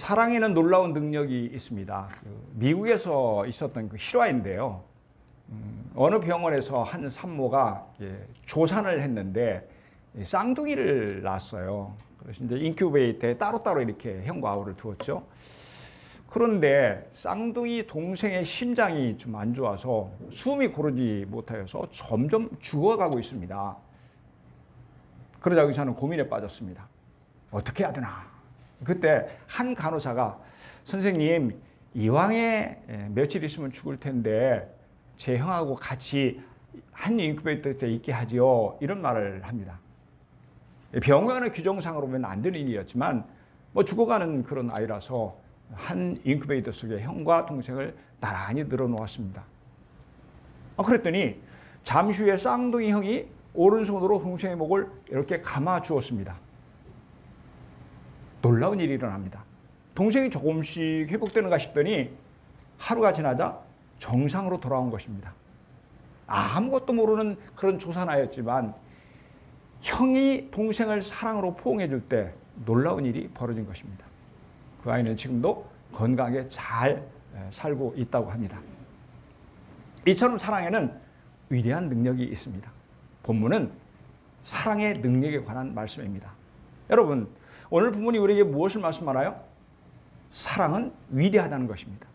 사랑에는 놀라운 능력이 있습니다. 미국에서 있었던 그 실화인데요. 어느 병원에서 한 산모가 조산을 했는데 쌍둥이를 낳았어요. 그래서 이제 인큐베이터에 따로따로 이렇게 형과 아우를 두었죠. 그런데 쌍둥이 동생의 심장이 좀 안 좋아서 숨이 고르지 못하여서 점점 죽어가고 있습니다. 그러자 의사는 고민에 빠졌습니다. 어떻게 해야 되나? 그때 한 간호사가 선생님, 이왕에 며칠 있으면 죽을 텐데 제 형하고 같이 한 인큐베이터에 있게 하지요. 이런 말을 합니다. 병원의 규정상으로 보면 안 되는 일이었지만 죽어가는 그런 아이라서 한 인큐베이터 속에 형과 동생을 나란히 늘어놓았습니다. 그랬더니 잠시 후에 쌍둥이 형이 오른손으로 동생의 목을 이렇게 감아 주었습니다. 놀라운 일이 일어납니다. 동생이 조금씩 회복되는가 싶더니 하루가 지나자 정상으로 돌아온 것입니다. 아무것도 모르는 그런 조산아였지만 형이 동생을 사랑으로 포옹해 줄 때 놀라운 일이 벌어진 것입니다. 그 아이는 지금도 건강하게 잘 살고 있다고 합니다. 이처럼 사랑에는 위대한 능력이 있습니다. 본문은 사랑의 능력에 관한 말씀입니다. 여러분, 오늘 본문이 우리에게 무엇을 말씀하나요? 사랑은 위대하다는 것입니다.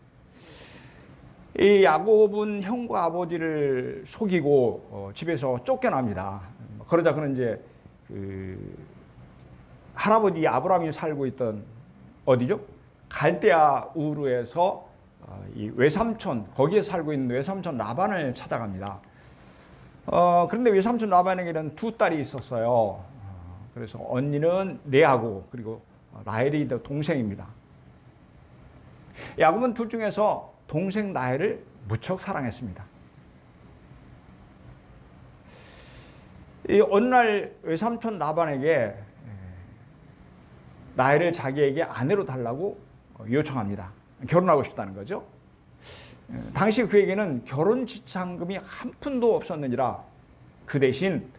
이 야곱은 형과 아버지를 속이고 집에서 쫓겨납니다. 그러자 그는 이제 할아버지 아브라함이 살고 있던 어디죠? 갈대아 우르에서 이 외삼촌, 거기에 살고 있는 외삼촌 라반을 찾아갑니다. 그런데 외삼촌 라반에게는 두 딸이 있었어요. 그래서 언니는 레아고 그리고 라헬이 동생입니다. 야곱은 둘 중에서 동생 라헬을 무척 사랑했습니다. 어느 날 외삼촌 라반에게 라헬을 자기에게 아내로 달라고 요청합니다. 결혼하고 싶다는 거죠. 당시 그에게는 결혼 지참금이 한 푼도 없었느니라 그 대신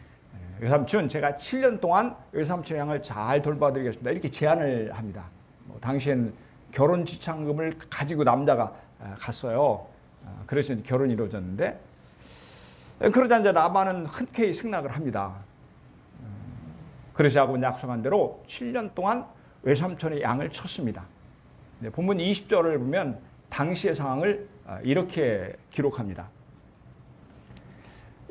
외삼촌, 제가 7년 동안 외삼촌 양을 잘 돌봐드리겠습니다. 이렇게 제안을 합니다. 당시엔 결혼 지참금을 가지고 남자가 갔어요. 그래서 결혼이 이루어졌는데, 그러자 이제 라반은 흔쾌히 승낙을 합니다. 그래서 야곱은 약속한 대로 7년 동안 외삼촌의 양을 쳤습니다. 본문 20절을 보면 당시의 상황을 이렇게 기록합니다.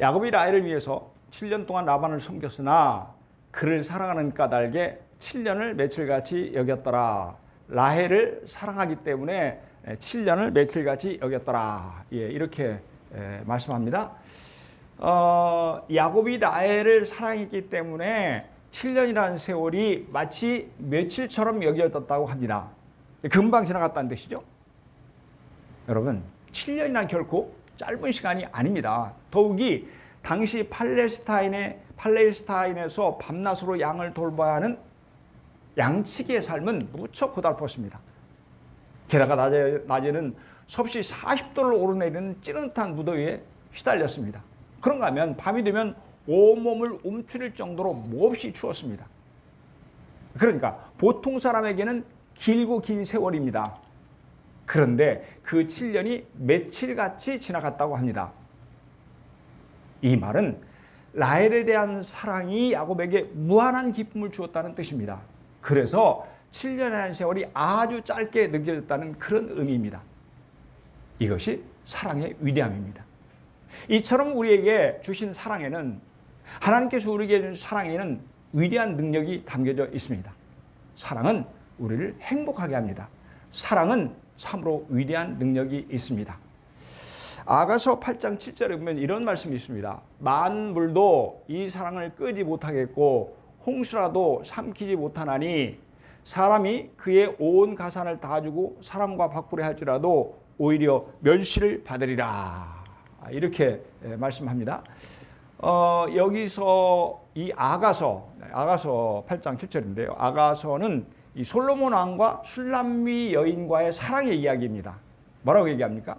야곱이 라헬을 위해서 7년 동안 라반을 섬겼으나 그를 사랑하는 까닭에 7년을 며칠같이 여겼더라. 라헬을 사랑하기 때문에 7년을 며칠같이 여겼더라. 이렇게 말씀합니다. 야곱이 라헬을 사랑했기 때문에 7년이라는 세월이 마치 며칠처럼 여겨졌다고 합니다. 금방 지나갔다는 뜻이죠. 여러분, 7년이란 결코 짧은 시간이 아닙니다. 더욱이 당시 팔레스타인에서 밤낮으로 양을 돌봐야 하는 양치기의 삶은 무척 고달팠습니다. 게다가 낮에는 섭씨 40도를 오르내리는 찌릿한 무더위에 시달렸습니다. 그런가 하면 밤이 되면 온몸을 움츠릴 정도로 몹시 추웠습니다. 그러니까 보통 사람에게는 길고 긴 세월입니다. 그런데 그 7년이 며칠같이 지나갔다고 합니다. 이 말은 라헬에 대한 사랑이 야곱에게 무한한 기쁨을 주었다는 뜻입니다. 그래서 7년이라는 세월이 아주 짧게 느껴졌다는 그런 의미입니다. 이것이 사랑의 위대함입니다. 이처럼 우리에게 주신 사랑에는, 하나님께서 우리에게 주신 사랑에는 위대한 능력이 담겨져 있습니다. 사랑은 우리를 행복하게 합니다. 사랑은 참으로 위대한 능력이 있습니다. 아가서 8장 7절에 보면 이런 말씀이 있습니다. 만물도 이 사랑을 끄지 못하겠고 홍수라도 삼키지 못하나니 사람이 그의 온 가산을 다 주고 사랑과 바꾸려 할지라도 오히려 멸시를 받으리라. 이렇게 말씀합니다. 여기서 이 아가서 8장 7절인데요. 아가서는 이 솔로몬 왕과 술람미 여인과의 사랑의 이야기입니다. 뭐라고 얘기합니까?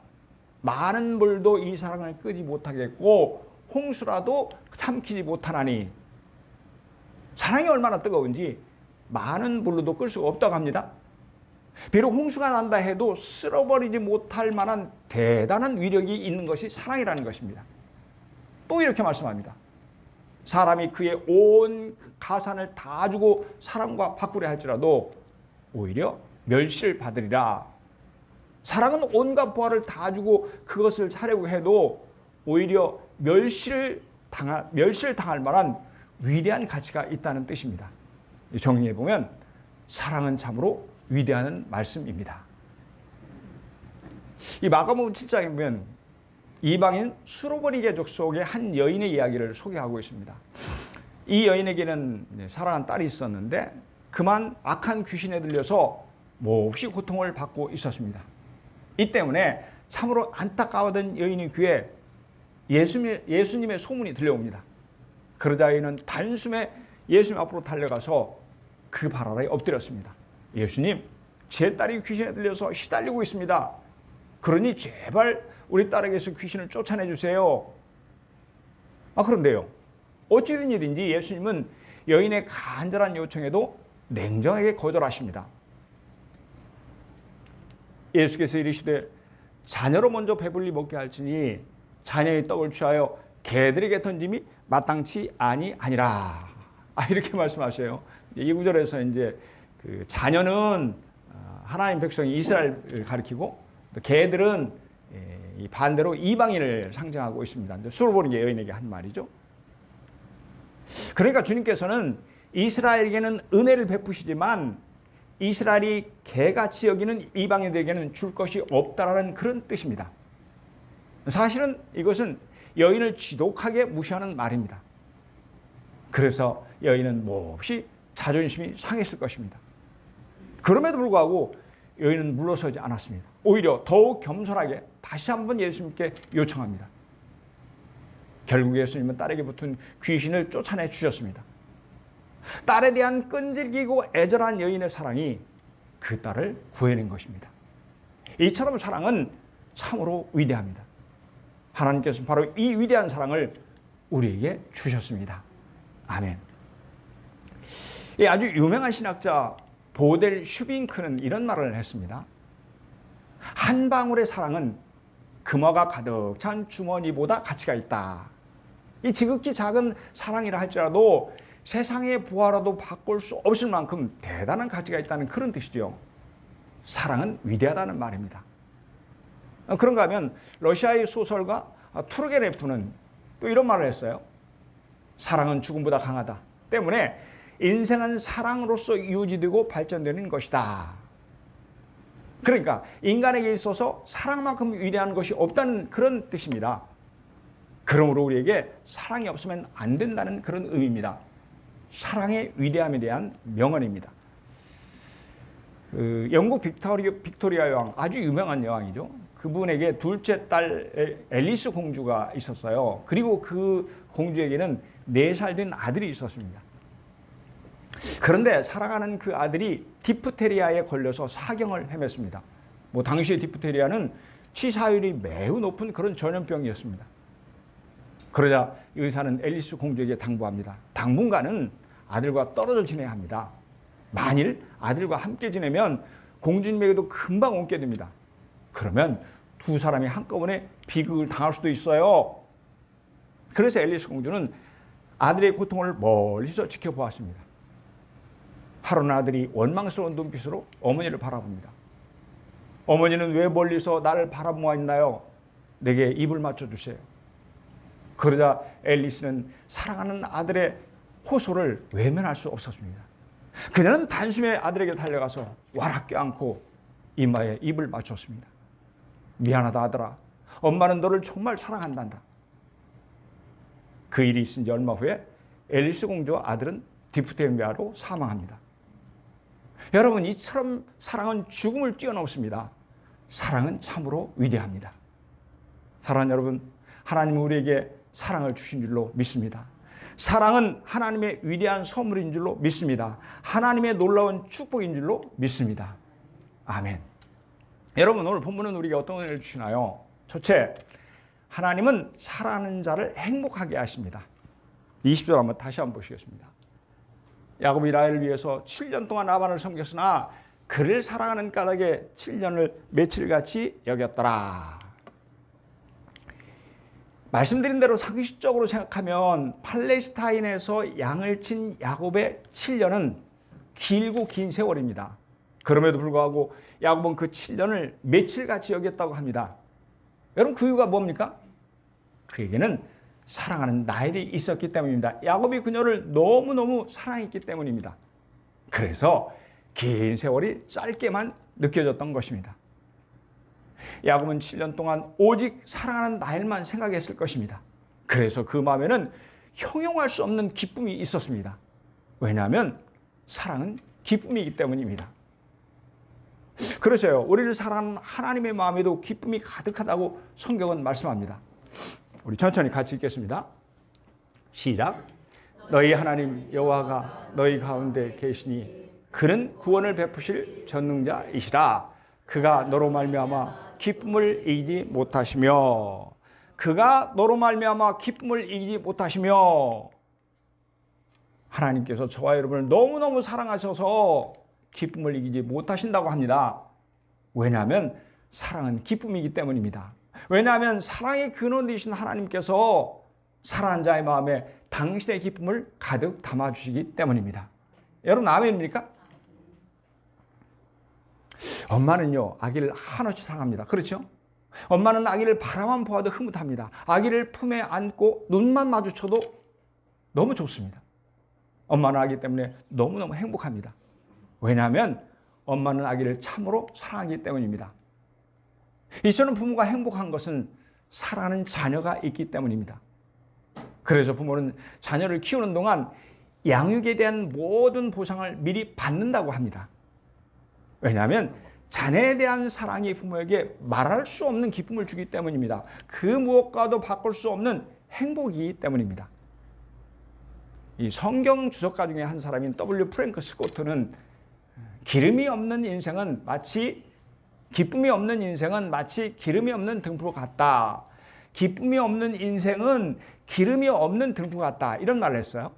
많은 물도 이 사랑을 끄지 못하겠고 홍수라도 삼키지 못하나니. 사랑이 얼마나 뜨거운지 많은 불로도 끌 수가 없다고 합니다. 비록 홍수가 난다 해도 쓸어버리지 못할 만한 대단한 위력이 있는 것이 사랑이라는 것입니다. 또 이렇게 말씀합니다. 사람이 그의 온 가산을 다 주고 사랑과 바꾸려 할지라도 오히려 멸시를 받으리라. 사랑은 온갖 보화를 다 주고 그것을 사려고 해도 오히려 멸시를 당할 만한 위대한 가치가 있다는 뜻입니다. 정리해 보면 사랑은 참으로 위대한 말씀입니다. 이 마가복음 7장에 보면 이방인 수로보니 개족 속의 한 여인의 이야기를 소개하고 있습니다. 이 여인에게는 사랑한 딸이 있었는데 그만 악한 귀신에 들려서 몹시 고통을 받고 있었습니다. 이 때문에 참으로 안타까워던 여인의 귀에 예수님의 소문이 들려옵니다. 그러자 여인은 단숨에 예수님 앞으로 달려가서 그 발 아래에 엎드렸습니다. 예수님, 제 딸이 귀신에 들려서 시달리고 있습니다. 그러니 제발 우리 딸에게서 귀신을 쫓아내 주세요. 그런데요, 어찌된 일인지 예수님은 여인의 간절한 요청에도 냉정하게 거절하십니다. 예수께서 이르시되 자녀로 먼저 배불리 먹게 할지니 자녀의 떡을 취하여 개들에게 던짐이 마땅치 아니하니라. 이렇게 말씀하셔요. 이 구절에서 이제 그 자녀는 하나님 백성이 이스라엘을 가리키고 또 개들은 반대로 이방인을 상징하고 있습니다. 수로보니 여인에게 한 말이죠. 그러니까 주님께서는 이스라엘에게는 은혜를 베푸시지만 이스라엘이 개같이 여기는 이방인들에게는 줄 것이 없다라는 그런 뜻입니다. 사실은 이것은 여인을 지독하게 무시하는 말입니다. 그래서 여인은 몹시 자존심이 상했을 것입니다. 그럼에도 불구하고 여인은 물러서지 않았습니다. 오히려 더욱 겸손하게 다시 한번 예수님께 요청합니다. 결국 예수님은 딸에게 붙은 귀신을 쫓아내 주셨습니다. 딸에 대한 끈질기고 애절한 여인의 사랑이 그 딸을 구해낸 것입니다. 이처럼 사랑은 참으로 위대합니다. 하나님께서 바로 이 위대한 사랑을 우리에게 주셨습니다. 아멘. 아주 유명한 신학자 보델 슈빙크는 이런 말을 했습니다. 한 방울의 사랑은 금화가 가득 찬 주머니보다 가치가 있다. 이 지극히 작은 사랑이라 할지라도 세상의 보화라도 바꿀 수 없을 만큼 대단한 가치가 있다는 그런 뜻이죠. 사랑은 위대하다는 말입니다. 그런가 하면 러시아의 소설가 투르게네프는 또 이런 말을 했어요. 사랑은 죽음보다 강하다. 때문에 인생은 사랑으로서 유지되고 발전되는 것이다. 그러니까 인간에게 있어서 사랑만큼 위대한 것이 없다는 그런 뜻입니다. 그러므로 우리에게 사랑이 없으면 안 된다는 그런 의미입니다. 사랑의 위대함에 대한 명언입니다. 영국 빅토리아 여왕, 아주 유명한 여왕이죠. 그분에게 둘째 딸 앨리스 공주가 있었어요. 그리고 그 공주에게는 4살 된 아들이 있었습니다. 그런데 살아가는 그 아들이 디프테리아에 걸려서 사경을 헤맸습니다. 당시의 디프테리아는 치사율이 매우 높은 그런 전염병이었습니다. 그러자 의사는 앨리스 공주에게 당부합니다. 당분간은 아들과 떨어져 지내야 합니다. 만일 아들과 함께 지내면 공주님에게도 금방 옮게 됩니다. 그러면 두 사람이 한꺼번에 비극을 당할 수도 있어요. 그래서 앨리스 공주는 아들의 고통을 멀리서 지켜보았습니다. 하루는 아들이 원망스러운 눈빛으로 어머니를 바라봅니다. 어머니는 왜 멀리서 나를 바라보고 있나요? 내게 입을 맞춰주세요. 그러자 앨리스는 사랑하는 아들의 호소를 외면할 수 없었습니다. 그녀는 단숨에 아들에게 달려가서 와락 껴안고 이마에 입을 맞췄습니다. 미안하다 아들아. 엄마는 너를 정말 사랑한단다. 그 일이 있은 지 얼마 후에 앨리스 공주와 아들은 디프테리아로 사망합니다. 여러분, 이처럼 사랑은 죽음을 뛰어넘습니다. 사랑은 참으로 위대합니다. 사랑하는 여러분, 하나님은 우리에게 사랑을 주신 줄로 믿습니다. 사랑은 하나님의 위대한 선물인 줄로 믿습니다. 하나님의 놀라운 축복인 줄로 믿습니다. 아멘. 여러분, 오늘 본문은 우리에게 어떤 은혜를 주시나요? 첫째, 하나님은 사랑하는 자를 행복하게 하십니다. 20절 한번 다시 한번 보시겠습니다. 야곱이 라헬을 위해서 7년 동안 라반을 섬겼으나 그를 사랑하는 까닭에 7년을 며칠같이 여겼더라. 말씀드린 대로 상식적으로 생각하면 팔레스타인에서 양을 친 야곱의 7년은 길고 긴 세월입니다. 그럼에도 불구하고 야곱은 그 7년을 며칠같이 여겼다고 합니다. 여러분, 그 이유가 뭡니까? 그에게는 사랑하는 라헬이 있었기 때문입니다. 야곱이 그녀를 너무너무 사랑했기 때문입니다. 그래서 긴 세월이 짧게만 느껴졌던 것입니다. 야곱은 7년 동안 오직 사랑하는 라헬만 생각했을 것입니다. 그래서 그 마음에는 형용할 수 없는 기쁨이 있었습니다. 왜냐하면 사랑은 기쁨이기 때문입니다. 그렇죠. 우리를 사랑하는 하나님의 마음에도 기쁨이 가득하다고 성경은 말씀합니다. 우리 천천히 같이 읽겠습니다. 시작. 너희 하나님 여호와가 너희 가운데 계시니 그는 구원을 베푸실 전능자이시라. 그가 너로 말미암아 기쁨을 이기지 못하시며, 그가 너로 말미암아 기쁨을 이기지 못하시며, 하나님께서 저와 여러분을 너무너무 사랑하셔서 기쁨을 이기지 못하신다고 합니다. 왜냐하면 사랑은 기쁨이기 때문입니다. 왜냐하면 사랑의 근원이신 하나님께서 사랑하는 자의 마음에 당신의 기쁨을 가득 담아주시기 때문입니다. 여러분, 아멘입니까? 엄마는요, 아기를 한없이 사랑합니다. 그렇죠? 엄마는 아기를 바라만 보아도 흐뭇합니다. 아기를 품에 안고 눈만 마주쳐도 너무 좋습니다. 엄마는 아기 때문에 너무너무 행복합니다. 왜냐하면 엄마는 아기를 참으로 사랑하기 때문입니다. 이처럼 부모가 행복한 것은 사랑하는 자녀가 있기 때문입니다. 그래서 부모는 자녀를 키우는 동안 양육에 대한 모든 보상을 미리 받는다고 합니다. 왜냐하면 자녀에 대한 사랑이 부모에게 말할 수 없는 기쁨을 주기 때문입니다. 그 무엇과도 바꿀 수 없는 행복이기 때문입니다. 이 성경 주석가 중에 한 사람인 W. 프랭크 스코트는 기름이 없는 인생은 마치 기쁨이 없는 인생은 마치 기름이 없는 등불 같다. 기쁨이 없는 인생은 기름이 없는 등불 같다. 이런 말을 했어요.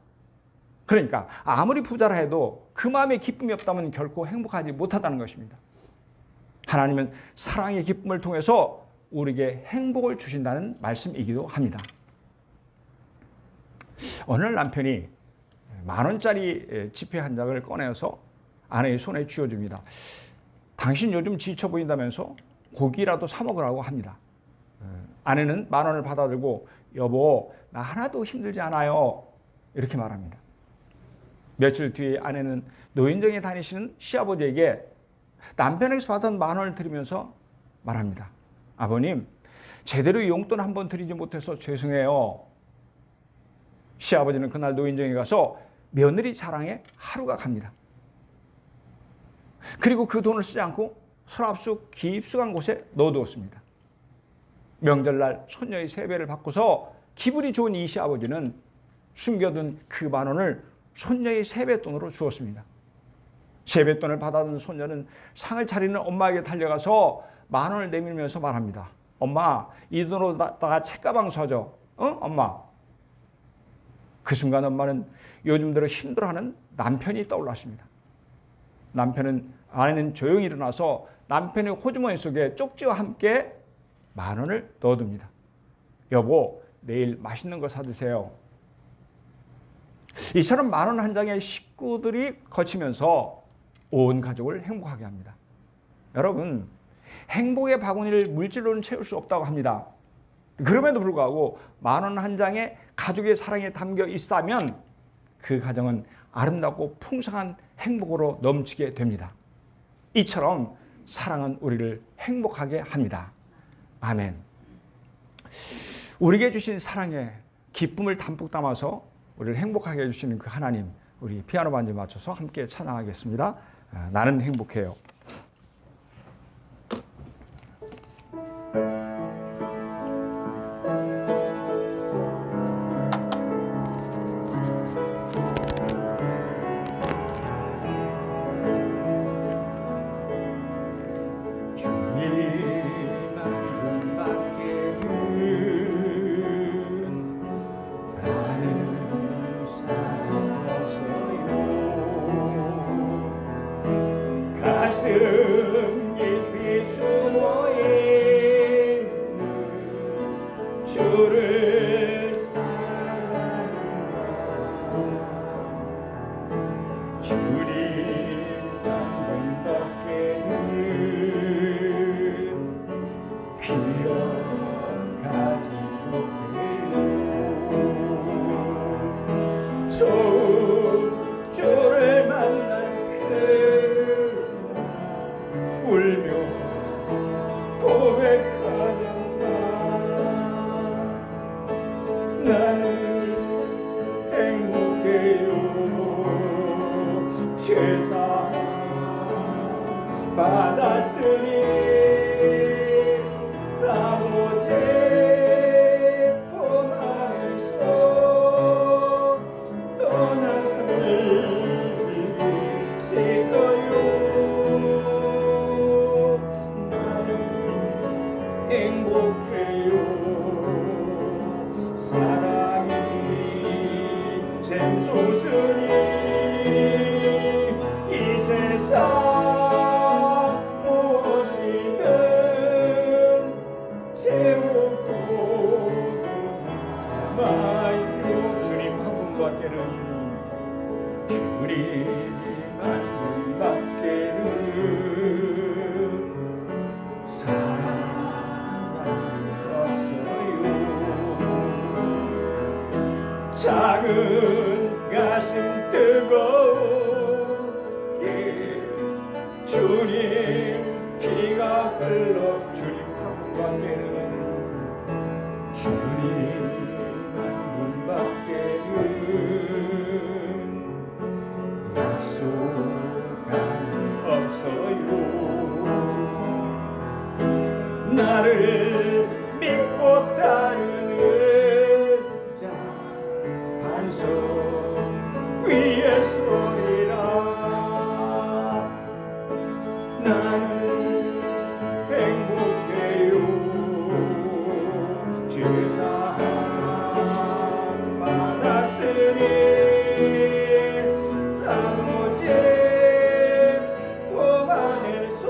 그러니까 아무리 부자라 해도 그 마음에 기쁨이 없다면 결코 행복하지 못하다는 것입니다. 하나님은 사랑의 기쁨을 통해서 우리에게 행복을 주신다는 말씀이기도 합니다. 어느 날 남편이 10,000원짜리 지폐 한 장을 꺼내서 아내의 손에 쥐어줍니다. 당신 요즘 지쳐 보인다면서 고기라도 사 먹으라고 합니다. 아내는 10,000원을 받아들고 여보, 나 하나도 힘들지 않아요. 이렇게 말합니다. 며칠 뒤에 아내는 노인정에 다니시는 시아버지에게 남편에게서 받은 10,000원을 드리면서 말합니다. 아버님, 제대로 용돈 한 번 드리지 못해서 죄송해요. 시아버지는 그날 노인정에 가서 며느리 자랑에 하루가 갑니다. 그리고 그 돈을 쓰지 않고 서랍속 깊숙한 곳에 넣어두었습니다. 명절날 손녀의 세배를 받고서 기분이 좋은 이 시아버지는 숨겨둔 그 10,000원을 손녀의 세뱃돈으로 주었습니다. 세뱃돈을 받아든 손녀는 상을 차리는 엄마에게 달려가서 10,000원을 내밀면서 말합니다. 엄마, 이 돈으로 나 책가방 사줘. 엄마. 그 순간 엄마는 요즘 들어 힘들어하는 남편이 떠올랐습니다. 아내는 조용히 일어나서 남편의 호주머니 속에 쪽지와 함께 10,000원을 넣어둡니다. 여보, 내일 맛있는 거 사드세요. 이처럼 10,000원 한 장의 식구들이 거치면서 온 가족을 행복하게 합니다. 여러분, 행복의 바구니를 물질로는 채울 수 없다고 합니다. 그럼에도 불구하고 10,000원 한 장의 가족의 사랑에 담겨 있다면 그 가정은 아름답고 풍성한 행복으로 넘치게 됩니다. 이처럼 사랑은 우리를 행복하게 합니다. 아멘. 우리에게 주신 사랑에 기쁨을 담뿍 담아서 우리를 행복하게 해주시는 그 하나님, 우리 피아노 반주 맞춰서 함께 찬양하겠습니다. 나는 행복해요. 울며 고백하는 나는 행복해요. 죄사 받았으니 아버지 품 안에서 떠나서 싫어요. 나는 행복해요. 사랑이 샘솟으니 이 세상 무엇이든 채우고 남아요. 주님 한 분밖에는 주님 한 분밖에는 사랑이 없어요. 작은 가슴 뜨겁게 주님 피가 흘러 주님 한 분밖에는 주님 한 분밖에는 약속이 없어요. 나를 믿고 따르는 자 반석 위에 서리라. 나는 행복해요. 죄사함 받았으니 아버지 품 안에서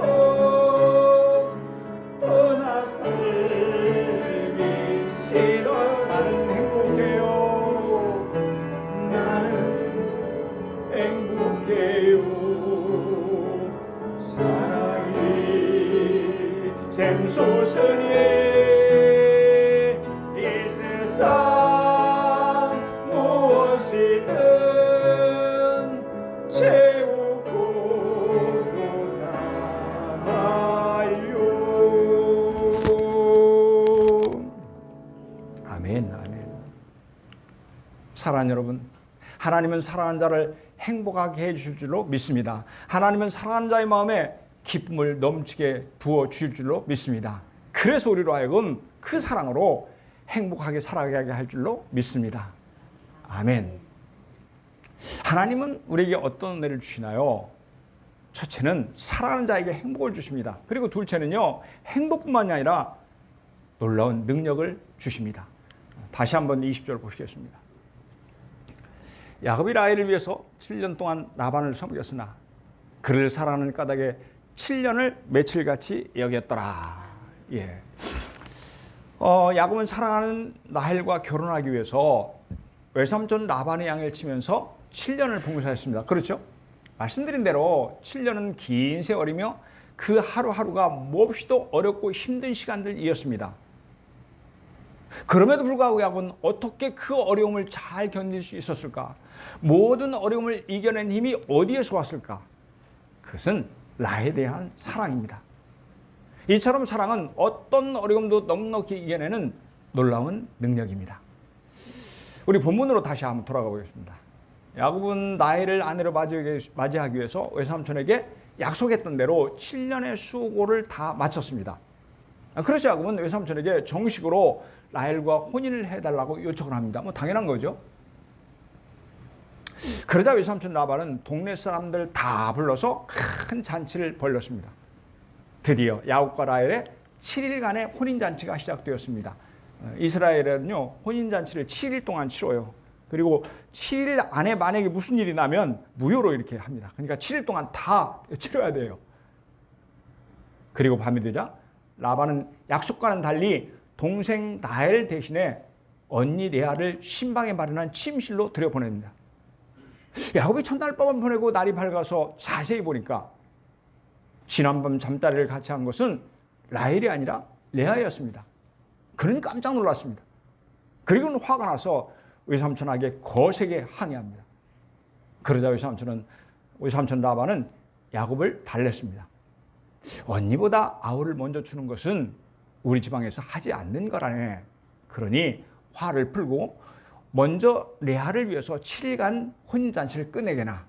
떠나 살기 싫어요. 나는 행복해요. 나는 행복해요. 사랑이 샘솟으니 이 세상 무엇이든 채우고 또 남아요. 아멘, 아멘. 사랑하는 여러분, 하나님은 사랑하는 자를 행복하게 해주실 줄로 믿습니다. 하나님은 사랑하는 자의 마음에 기쁨을 넘치게 부어주실 줄로 믿습니다. 그래서 우리로 하여금 그 사랑으로 행복하게 살아가게 할 줄로 믿습니다. 아멘. 하나님은 우리에게 어떤 은혜를 주시나요? 첫째는 사랑하는 자에게 행복을 주십니다. 그리고 둘째는요, 행복뿐만이 아니라 놀라운 능력을 주십니다. 다시 한번 20절 보시겠습니다. 야곱이 라헬을 위해서 7년 동안 라반을 섬겼으나 그를 사랑하는 까닭에 7년을 며칠같이 여겼더라. 예. 야곱은 사랑하는 라헬과 결혼하기 위해서 외삼촌 라반의 양을 치면서 7년을 봉사했습니다. 그렇죠? 말씀드린 대로 7년은 긴 세월이며 그 하루하루가 몹시도 어렵고 힘든 시간들이었습니다. 그럼에도 불구하고 야곱은 어떻게 그 어려움을 잘 견딜 수 있었을까? 모든 어려움을 이겨낸 힘이 어디에서 왔을까? 그것은 라헬에 대한 사랑입니다. 이처럼 사랑은 어떤 어려움도 넉넉히 이겨내는 놀라운 능력입니다. 우리 본문으로 다시 한번 돌아가 보겠습니다. 야곱은 라헬을 아내로 맞이하기 위해서 외삼촌에게 약속했던 대로 7년의 수고를 다 마쳤습니다. 그래서 야곱은 외삼촌에게 정식으로 라헬과 혼인을 해달라고 요청을 합니다. 뭐 당연한 거죠. 그러자 외삼촌 라반은 동네 사람들 다 불러서 큰 잔치를 벌였습니다. 드디어 야곱과 라헬의 7일간의 혼인잔치가 시작되었습니다. 이스라엘에는요, 혼인잔치를 7일 동안 치러요. 그리고 7일 안에 만약에 무슨 일이 나면 무효로 이렇게 합니다. 그러니까 7일 동안 다 치러야 돼요. 그리고 밤이 되자 라반은 약속과는 달리 동생 라헬 대신에 언니 레아를 신방에 마련한 침실로 들여보냅니다. 야곱이 첫날 밤을 보내고 날이 밝아서 자세히 보니까 지난밤 잠자리를 같이 한 것은 라헬이 아니라 레아였습니다. 그는 깜짝 놀랐습니다. 그리고는 화가 나서 외삼촌에게 거세게 항의합니다. 그러자 외삼촌 라반은 야곱을 달랬습니다. 언니보다 아우를 먼저 주는 것은 우리 지방에서 하지 않는 거라네. 그러니 화를 풀고 먼저 레아를 위해서 7일간 혼인잔치를 끝내게나.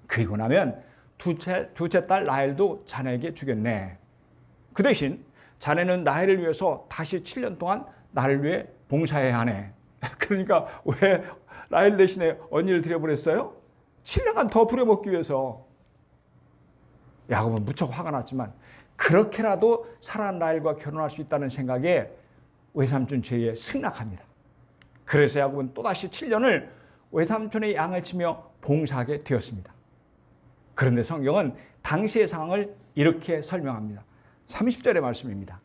그리고 나면 둘째 딸 라헬도 자네에게 주겠네. 그 대신 자네는 나를 위해서 다시 7년 동안 나를 위해 봉사해야 하네. 그러니까 왜 라헬 대신에 언니를 드려버렸어요? 7년간 더 부려먹기 위해서. 야곱은 무척 화가 났지만 그렇게라도 사랑하는 라헬과 결혼할 수 있다는 생각에 외삼촌 죄에 승낙합니다. 그래서 야곱은 또다시 7년을 외삼촌의 양을 치며 봉사하게 되었습니다. 그런데 성경은 당시의 상황을 이렇게 설명합니다. 30절의 말씀입니다.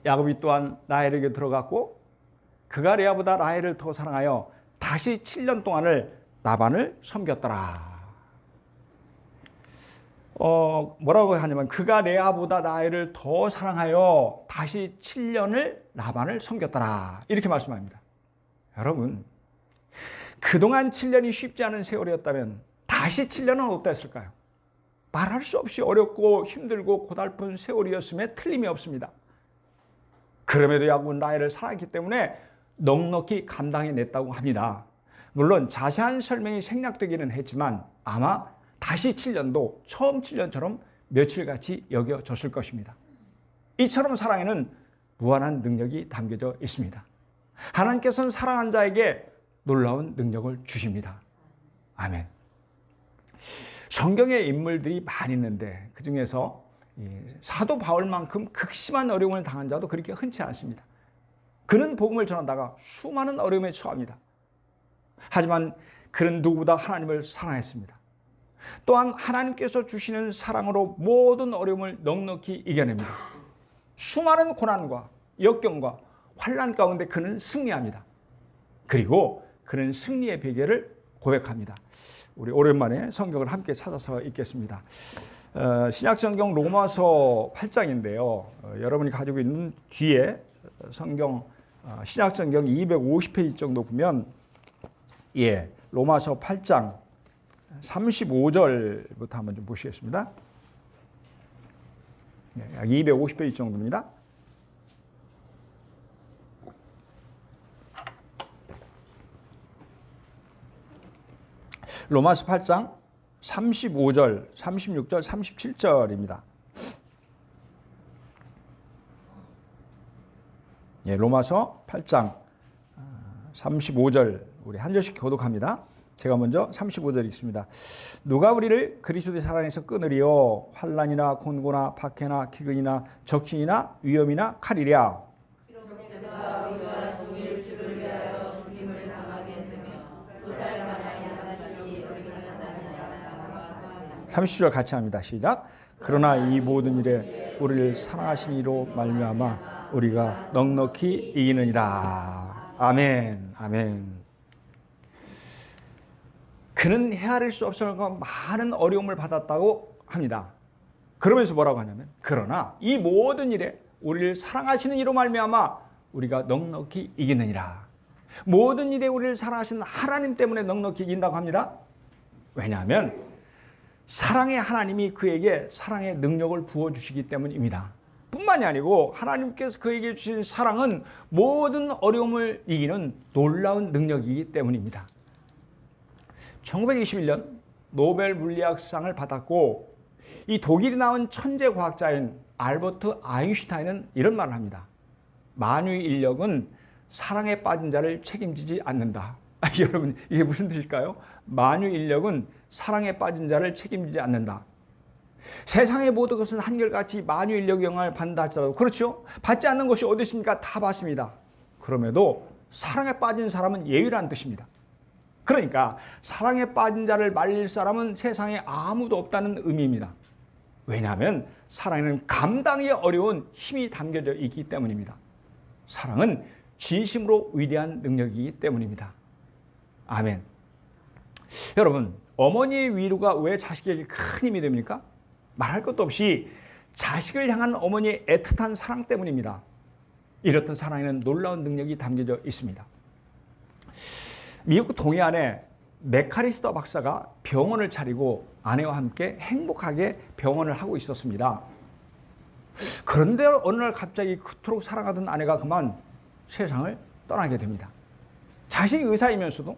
야곱이 또한 라헬에게 들어갔고 그가 레아보다 라헬을 더 사랑하여 다시 7년 동안을 라반을 섬겼더라. 뭐라고 하냐면 그가 레아보다 라헬을 더 사랑하여 다시 7년을 라반을 섬겼더라. 이렇게 말씀합니다. 여러분, 그동안 7년이 쉽지 않은 세월이었다면 다시 7년은 어땠을까요? 말할 수 없이 어렵고 힘들고 고달픈 세월이었음에 틀림이 없습니다. 그럼에도 야곱은 라헬을 사랑했기 때문에 넉넉히 감당해냈다고 합니다. 물론 자세한 설명이 생략되기는 했지만 아마 다시 7년도 처음 7년처럼 며칠같이 여겨졌을 것입니다. 이처럼 사랑에는 무한한 능력이 담겨져 있습니다. 하나님께서는 사랑한 자에게 놀라운 능력을 주십니다. 아멘. 성경에 인물들이 많이 있는데 그중에서 사도 바울만큼 극심한 어려움을 당한 자도 그렇게 흔치 않습니다. 그는 복음을 전하다가 수많은 어려움에 처합니다. 하지만 그는 누구보다 하나님을 사랑했습니다. 또한 하나님께서 주시는 사랑으로 모든 어려움을 넉넉히 이겨냅니다. 수많은 고난과 역경과 환난 가운데 그는 승리합니다. 그리고 그는 승리의 비결을 고백합니다. 우리 오랜만에 성경을 함께 찾아서 읽겠습니다. 신약성경 로마서 8장인데요. 여러분이 가지고 있는 뒤에 성경 신약성경 250페이지 정도 보면 로마서 8장 35절부터 한번 좀 보시겠습니다. 250페이지 정도입니다. 로마서 8장 35절, 36절, 37절입니다. 로마서 8장 35절 우리 한 절씩 교독합니다. 제가 먼저 35절 읽습니다. 누가 우리를 그리스도의 사랑에서 끊으리요? 환난이나 곤고나 박해나 기근이나 적신이나 위험이나 칼이랴. 30절 같이 합니다. 시작. 그러나 이 모든 일에 우리를 사랑하신 이로 말미암아 우리가 넉넉히 이기느니라. 아멘. 아멘. 그는 헤아릴 수 없을 만큼 많은 어려움을 받았다고 합니다. 그러면서 뭐라고 하냐면 그러나 이 모든 일에 우리를 사랑하시는 이로 말미암아 우리가 넉넉히 이기느니라. 모든 일에 우리를 사랑하시는 하나님 때문에 넉넉히 이긴다고 합니다. 왜냐하면 사랑의 하나님이 그에게 사랑의 능력을 부어주시기 때문입니다. 뿐만이 아니고 하나님께서 그에게 주신 사랑은 모든 어려움을 이기는 놀라운 능력이기 때문입니다. 1921년 노벨 물리학상을 받았고 이 독일이 나온 천재 과학자인 알버트 아인슈타인은 이런 말을 합니다. 만유의 인력은 사랑에 빠진 자를 책임지지 않는다. 여러분 이게 무슨 뜻일까요? 만유의 인력은 사랑에 빠진 자를 책임지지 않는다. 세상의 모든 것은 한결같이 만유의 인력의 영향을 받는다 할지라도 그렇죠? 받지 않는 것이 어디 있습니까? 다 받습니다. 그럼에도 사랑에 빠진 사람은 예외라는 뜻입니다. 그러니까 사랑에 빠진 자를 말릴 사람은 세상에 아무도 없다는 의미입니다. 왜냐하면 사랑에는 감당이 어려운 힘이 담겨져 있기 때문입니다. 사랑은 진심으로 위대한 능력이기 때문입니다. 아멘. 여러분, 어머니의 위로가 왜 자식에게 큰 힘이 됩니까? 말할 것도 없이 자식을 향한 어머니의 애틋한 사랑 때문입니다. 이렇던 사랑에는 놀라운 능력이 담겨져 있습니다. 미국 동해안에 메카리스터 박사가 병원을 차리고 아내와 함께 행복하게 병원을 하고 있었습니다. 그런데 어느 날 갑자기 그토록 사랑하던 아내가 그만 세상을 떠나게 됩니다. 자신이 의사이면서도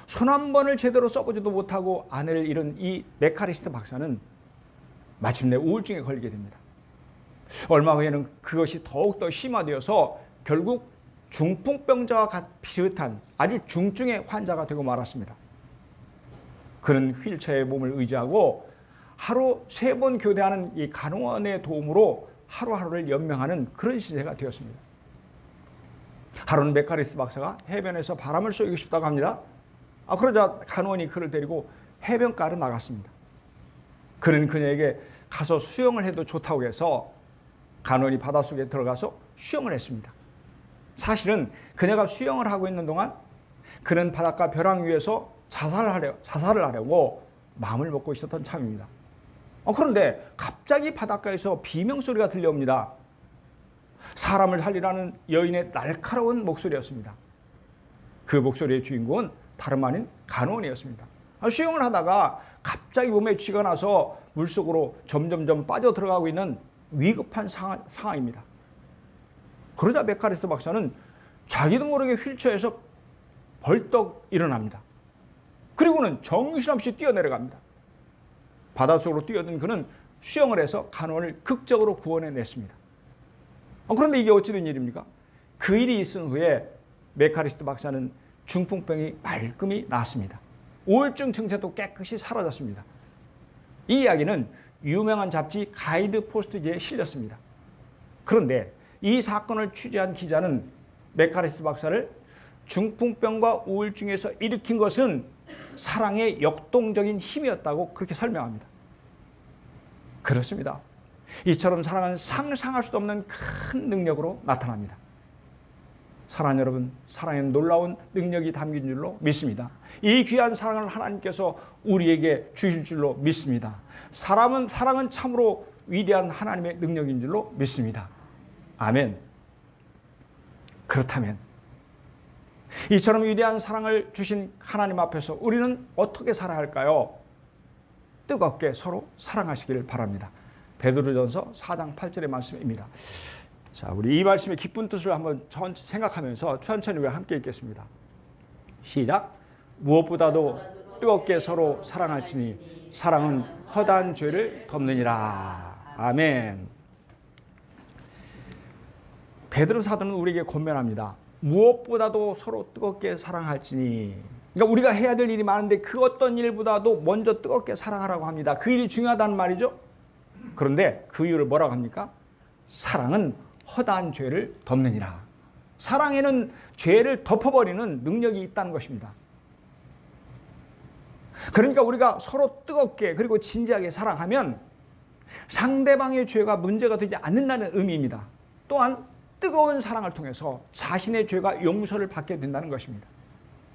손 한 번을 제대로 써보지도 못하고 아내를 잃은 이 메카리스트 박사는 마침내 우울증에 걸리게 됩니다. 얼마 후에는 그것이 더욱더 심화되어서 결국 중풍병자와 비슷한 아주 중증의 환자가 되고 말았습니다. 그는 휠체어에 몸을 의지하고 하루 3번 교대하는 이 간호원의 도움으로 하루하루를 연명하는 그런 시대가 되었습니다. 하루는 메카리스트 박사가 해변에서 바람을 쏘고 싶다고 합니다. 그러자 간호원이 그를 데리고 해변가로 나갔습니다. 그는 그녀에게 가서 수영을 해도 좋다고 해서 간호원이 바닷속에 들어가서 수영을 했습니다. 사실은 그녀가 수영을 하고 있는 동안 그는 바닷가 벼랑 위에서 자살을 하려고 마음을 먹고 있었던 참입니다. 그런데 갑자기 바닷가에서 비명소리가 들려옵니다. 사람을 살리라는 여인의 날카로운 목소리였습니다. 그 목소리의 주인공은 다름 아닌 간호원이었습니다. 수영을 하다가 갑자기 몸에 쥐가 나서 물속으로 점점점 빠져들어가고 있는 위급한 상황입니다. 그러자 메카리스트 박사는 자기도 모르게 휠체어에서 벌떡 일어납니다. 그리고는 정신없이 뛰어내려갑니다. 바닷속으로 뛰어든 그는 수영을 해서 간호원을 극적으로 구원해냈습니다. 그런데 이게 어찌 된 일입니까? 그 일이 있은 후에 메카리스트 박사는 중풍병이 말끔히 나았습니다. 우울증 증세도 깨끗이 사라졌습니다. 이 이야기는 유명한 잡지 가이드 포스트지에 실렸습니다. 그런데 이 사건을 취재한 기자는 메카리스트 박사를 중풍병과 우울증에서 일으킨 것은 사랑의 역동적인 힘이었다고 그렇게 설명합니다. 그렇습니다. 이처럼 사랑은 상상할 수도 없는 큰 능력으로 나타납니다. 사랑하는 여러분, 사랑에는 놀라운 능력이 담긴 줄로 믿습니다. 이 귀한 사랑을 하나님께서 우리에게 주실 줄로 믿습니다. 사랑은 참으로 위대한 하나님의 능력인 줄로 믿습니다. 아멘. 그렇다면 이처럼 위대한 사랑을 주신 하나님 앞에서 우리는 어떻게 살아야 할까요? 뜨겁게 서로 사랑하시기를 바랍니다. 베드로전서 4장 8절의 말씀입니다. 자, 우리 이 말씀의 깊은 뜻을 한번 생각하면서 천천히 우리 함께 읽겠습니다. 시작. 무엇보다도 뜨겁게 서로 사랑할지니 사랑은 허다한 죄를 덮느니라. 아멘. 베드로 사도는 우리에게 권면합니다. 무엇보다도 서로 뜨겁게 사랑할지니. 그러니까 우리가 해야 될 일이 많은데 그 어떤 일보다도 먼저 뜨겁게 사랑하라고 합니다. 그 일이 중요하다는 말이죠. 그런데 그 이유를 뭐라고 합니까? 사랑은 허다한 죄를 덮느니라. 사랑에는 죄를 덮어버리는 능력이 있다는 것입니다. 그러니까 우리가 서로 뜨겁게 그리고 진지하게 사랑하면 상대방의 죄가 문제가 되지 않는다는 의미입니다. 또한 뜨거운 사랑을 통해서 자신의 죄가 용서를 받게 된다는 것입니다.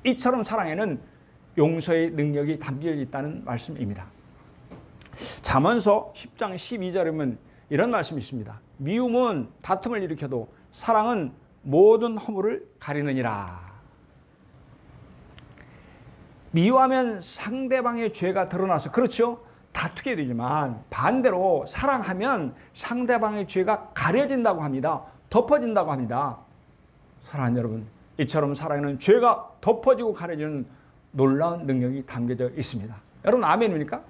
이처럼 사랑에는 용서의 능력이 담겨 있다는 말씀입니다. 잠언서 10장 12절에 보면 이런 말씀이 있습니다. 미움은 다툼을 일으켜도 사랑은 모든 허물을 가리느니라. 미워하면 상대방의 죄가 드러나서 그렇죠? 다투게 되지만 반대로 사랑하면 상대방의 죄가 가려진다고 합니다. 덮어진다고 합니다. 사랑하는 여러분, 이처럼 사랑에는 죄가 덮어지고 가려지는 놀라운 능력이 담겨져 있습니다. 여러분 아멘입니까?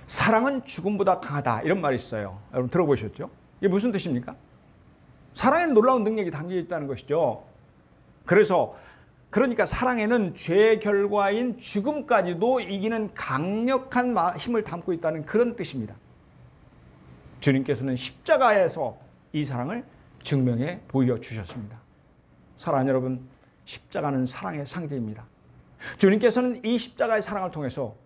사랑은 죽음보다 강하다 이런 말이 있어요. 여러분 들어보셨죠? 이게 무슨 뜻입니까? 사랑에는 놀라운 능력이 담겨 있다는 것이죠. 그러니까 사랑에는 죄의 결과인 죽음까지도 이기는 강력한 힘을 담고 있다는 그런 뜻입니다. 주님께서는 십자가에서 이 사랑을 증명해 보여주셨습니다. 사랑하는 여러분, 십자가는 사랑의 상징입니다. 주님께서는 이 십자가의 사랑을 통해서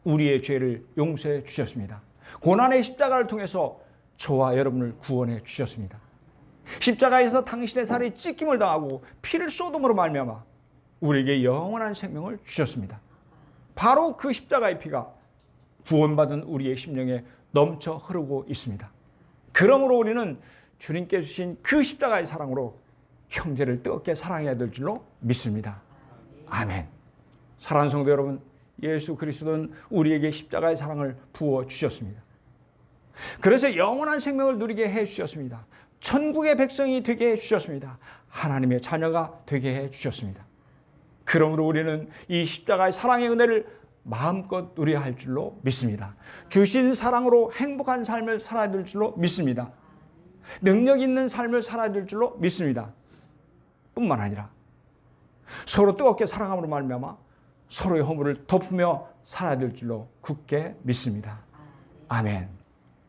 우리의 죄를 용서해 주셨습니다. 고난의 십자가를 통해서 저와 여러분을 구원해 주셨습니다. 십자가에서 당신의 살이 찢김을 당하고 피를 쏟음으로 말미암아 우리에게 영원한 생명을 주셨습니다. 바로 그 십자가의 피가 구원받은 우리의 심령에 넘쳐 흐르고 있습니다. 그러므로 우리는 주님께 주신 그 십자가의 사랑으로 형제를 뜨겁게 사랑해야 될 줄로 믿습니다. 아멘. 사랑하는 성도 여러분, 예수 그리스도는 우리에게 십자가의 사랑을 부어 주셨습니다. 그래서 영원한 생명을 누리게 해 주셨습니다. 천국의 백성이 되게 해 주셨습니다. 하나님의 자녀가 되게 해 주셨습니다. 그러므로 우리는 이 십자가의 사랑의 은혜를 마음껏 누려야 할 줄로 믿습니다. 주신 사랑으로 행복한 삶을 살아야 될 줄로 믿습니다. 능력 있는 삶을 살아야 될 줄로 믿습니다. 뿐만 아니라 서로 뜨겁게 사랑함으로 말미암아 서로의 허물을 덮으며 살아야 될 줄로 굳게 믿습니다. 아멘.